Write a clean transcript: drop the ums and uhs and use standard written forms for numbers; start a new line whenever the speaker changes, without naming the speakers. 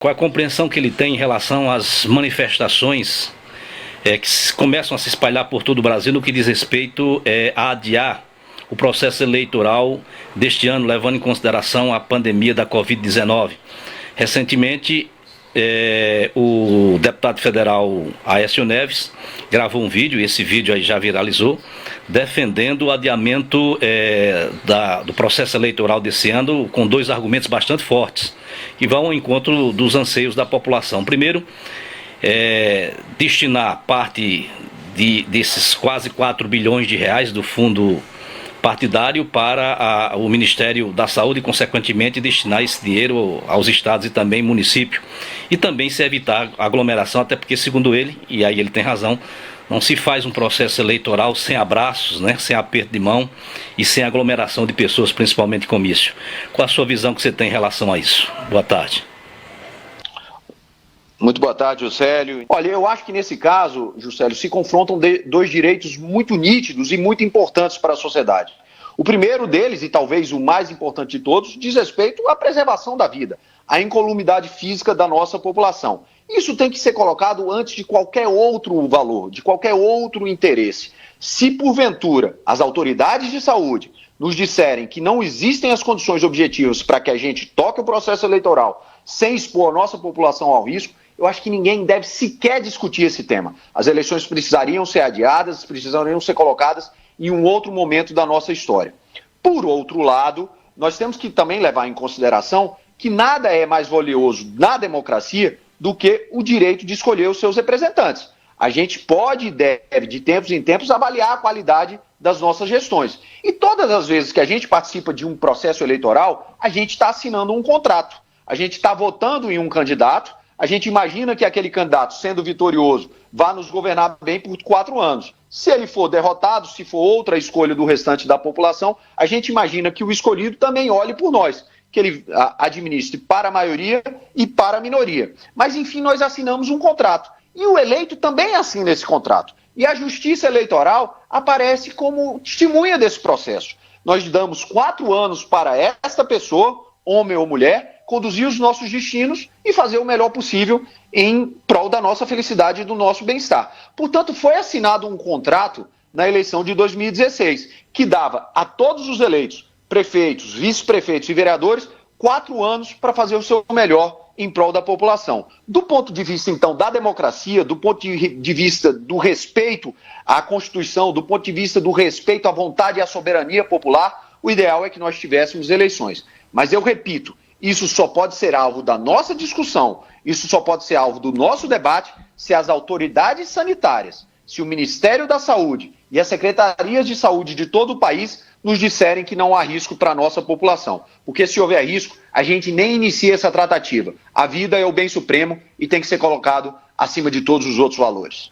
Qual a compreensão que ele tem em relação às manifestações que começam a se espalhar por todo o Brasil no que diz respeito a adiar o processo eleitoral deste ano, levando em consideração a pandemia da Covid-19. Recentemente, o deputado federal Aécio Neves gravou um vídeo, e esse vídeo aí já viralizou, defendendo o adiamento do processo eleitoral desse ano com dois argumentos bastante fortes, que vão ao encontro dos anseios da população. Primeiro, destinar parte desses quase 4 bilhões de reais do fundo partidário para o Ministério da Saúde e, consequentemente, destinar esse dinheiro aos estados e também município. E também se evitar aglomeração, até porque, segundo ele, e aí ele tem razão, não se faz um processo eleitoral sem abraços, né, sem aperto de mão e sem aglomeração de pessoas, principalmente comício. Qual a sua visão que você tem em relação a isso? Boa tarde.
Muito boa tarde, Juscelio. Olha, eu acho que nesse caso, Juscelio, se confrontam dois direitos muito nítidos e muito importantes para a sociedade. O primeiro deles, e talvez o mais importante de todos, diz respeito à preservação da vida, à incolumidade física da nossa população. Isso tem que ser colocado antes de qualquer outro valor, de qualquer outro interesse. Se, porventura, as autoridades de saúde nos disserem que não existem as condições objetivas para que a gente toque o processo eleitoral sem expor a nossa população ao risco, eu acho que ninguém deve sequer discutir esse tema. As eleições precisariam ser adiadas, precisariam ser colocadas em um outro momento da nossa história. Por outro lado, nós temos que também levar em consideração que nada é mais valioso na democracia do que o direito de escolher os seus representantes. A gente pode e deve, de tempos em tempos, avaliar a qualidade das nossas gestões. E todas as vezes que a gente participa de um processo eleitoral, a gente está assinando um contrato. A gente está votando em um candidato. A gente imagina que aquele candidato, sendo vitorioso, vá nos governar bem por 4 anos. Se ele for derrotado, se for outra escolha do restante da população, a gente imagina que o escolhido também olhe por nós, que ele administre para a maioria e para a minoria. Mas, enfim, nós assinamos um contrato. E o eleito também assina esse contrato. E a Justiça Eleitoral aparece como testemunha desse processo. Nós damos 4 anos para esta pessoa, homem ou mulher, conduzir os nossos destinos e fazer o melhor possível em prol da nossa felicidade e do nosso bem-estar. Portanto, foi assinado um contrato na eleição de 2016, que dava a todos os eleitos, prefeitos, vice-prefeitos e vereadores, 4 anos para fazer o seu melhor em prol da população. Do ponto de vista, então, da democracia, do ponto de vista do respeito à Constituição, do ponto de vista do respeito à vontade e à soberania popular, o ideal é que nós tivéssemos eleições. Mas eu repito, isso só pode ser alvo da nossa discussão, isso só pode ser alvo do nosso debate se as autoridades sanitárias, se o Ministério da Saúde e as secretarias de saúde de todo o país nos disserem que não há risco para a nossa população. Porque se houver risco, a gente nem inicia essa tratativa. A vida é o bem supremo e tem que ser colocado acima de todos os outros valores.